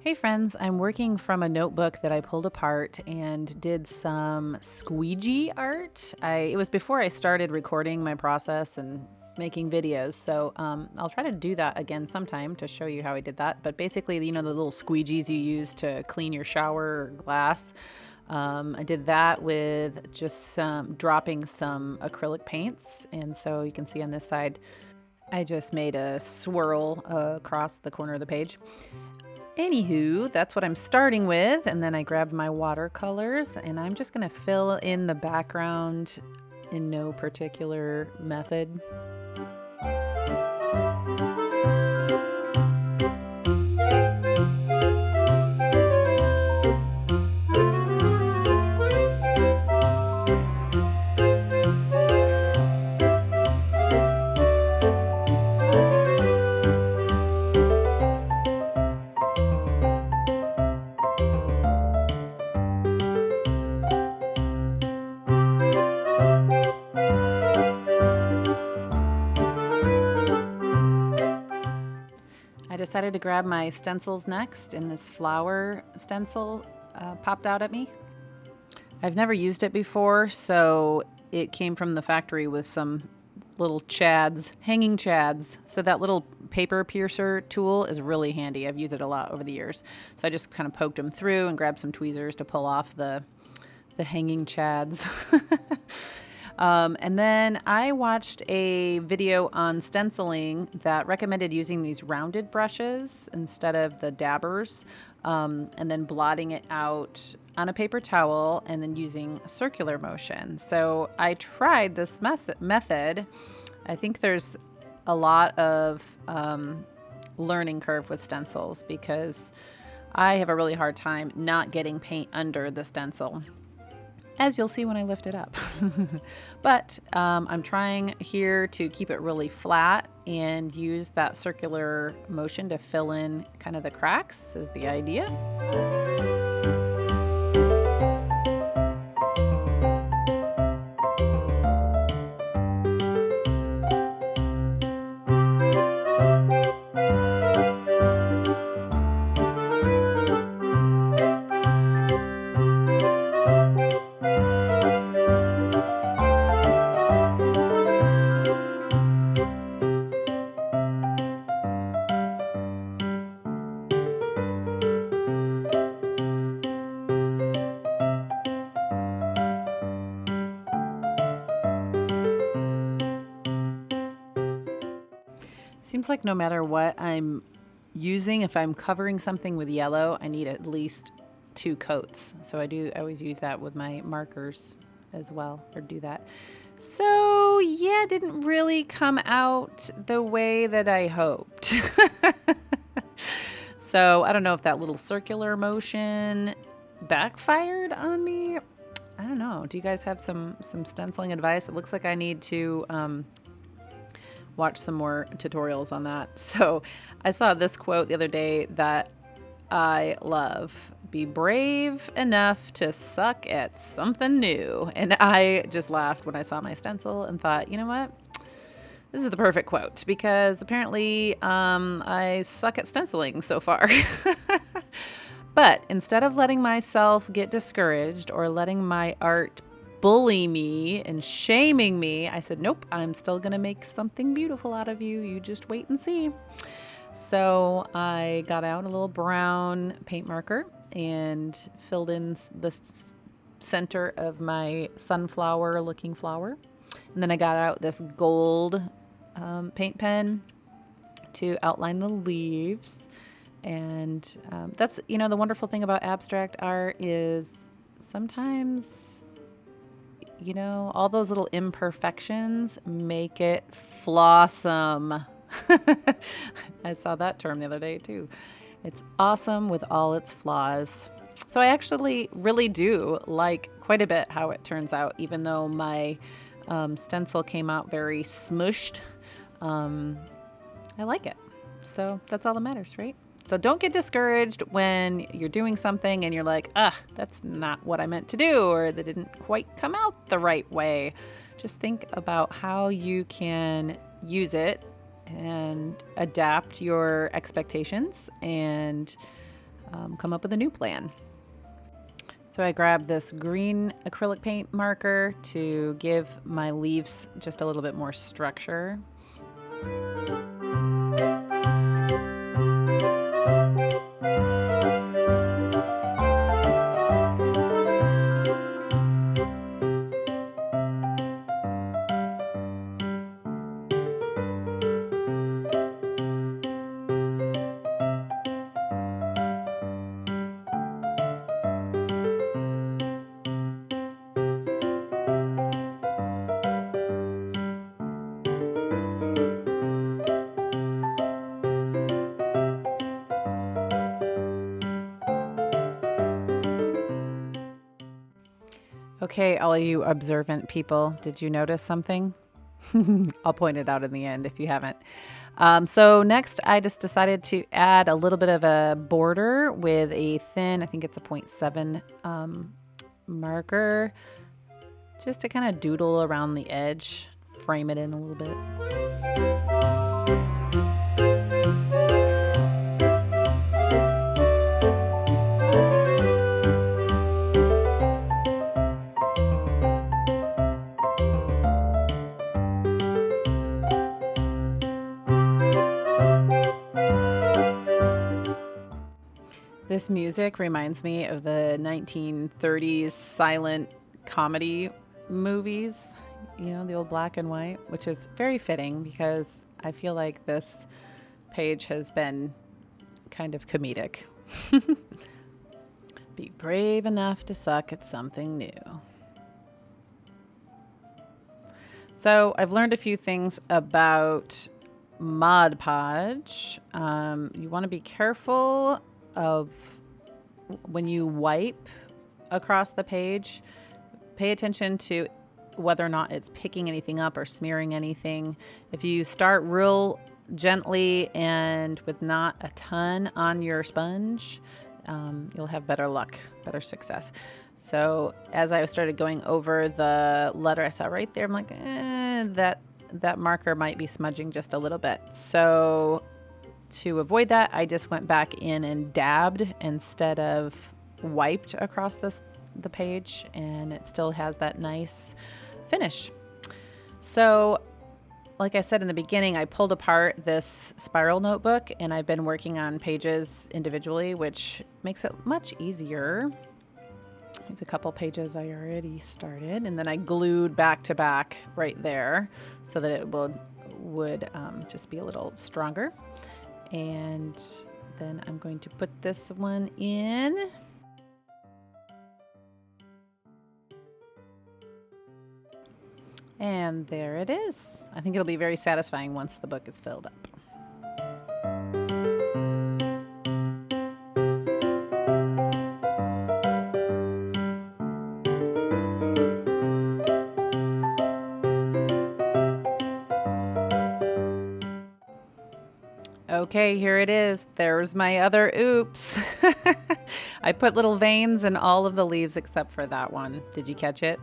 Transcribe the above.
Hey friends, I'm working from a notebook that I pulled apart and did some squeegee art. It was before I started recording my process and making videos, so I'll try to do that again sometime to show you how I did that. But basically, the little squeegees you use to clean your shower or glass. I did that with just dropping some acrylic paints, and so you can see on this side, I just made a swirl across the corner of the page. Anywho, that's what I'm starting with, and then I grabbed my watercolors and I'm just going to fill in the background in no particular method. I decided to grab my stencils next, and this flower stencil popped out at me. I've never used it before, so it came from the factory with some little chads, hanging chads. So that little paper piercer tool is really handy. I've used it a lot over the years. So I just kind of poked them through and grabbed some tweezers to pull off the hanging chads. And then I watched a video on stenciling that recommended using these rounded brushes instead of the dabbers, and then blotting it out on a paper towel and then using circular motion. So I tried this method. I think there's a lot of learning curve with stencils because I have a really hard time not getting paint under the stencil, as you'll see when I lift it up. But I'm trying here to keep it really flat and use that circular motion to fill in kind of the cracks is the idea. Seems like no matter what I'm using, if I'm covering something with yellow, I need at least 2 coats. So I always use that with my markers as well, or do that. So yeah, it didn't really come out the way that I hoped. So I don't know if that little circular motion backfired on me. I don't know. Do you guys have some stenciling advice? It looks like I need to watch some more tutorials on that. So I saw this quote the other day that I love. Be brave enough to suck at something new. And I just laughed when I saw my stencil and thought, you know what? This is the perfect quote because apparently I suck at stenciling so far. But instead of letting myself get discouraged or letting my art bully me and shaming me, I said, nope, I'm still going to make something beautiful out of you. You just wait and see. So I got out a little brown paint marker and filled in the center of my sunflower looking flower. And then I got out this gold paint pen to outline the leaves. And that's, the wonderful thing about abstract art is sometimes all those little imperfections make it flawsome. I saw that term the other day too. It's awesome with all its flaws. So I actually really do like quite a bit how it turns out, even though my stencil came out very smushed. I like it. So that's all that matters, right? So don't get discouraged when you're doing something and you're like, that's not what I meant to do, or that didn't quite come out the right way. Just think about how you can use it and adapt your expectations and come up with a new plan. So I grabbed this green acrylic paint marker to give my leaves just a little bit more structure. Okay, all you observant people, did you notice something? I'll point it out in the end if you haven't. So next I just decided to add a little bit of a border with a thin, I think it's a 0.7 marker, just to kind of doodle around the edge, frame it in a little bit. This music reminds me of the 1930s silent comedy movies, you know, the old black and white, which is very fitting because I feel like this page has been kind of comedic. Be brave enough to suck at something new. So I've learned a few things about Mod Podge. You want to be careful of when you wipe across the page, pay attention to whether or not it's picking anything up or smearing anything. If you start real gently and with not a ton on your sponge, you'll have better luck, better success. So as I started going over the letter, I saw right there, I'm like, that marker might be smudging just a little bit. So to avoid that, I just went back in and dabbed instead of wiped across the page, and it still has that nice finish. So like I said in the beginning, I pulled apart this spiral notebook and I've been working on pages individually, which makes it much easier. There's a couple pages I already started, and then I glued back to back right there so that it would just be a little stronger. And then I'm going to put this one in. And there it is. I think it'll be very satisfying once the book is filled up. Okay, here it is. There's my other oops. I put little veins in all of the leaves except for that one. Did you catch it?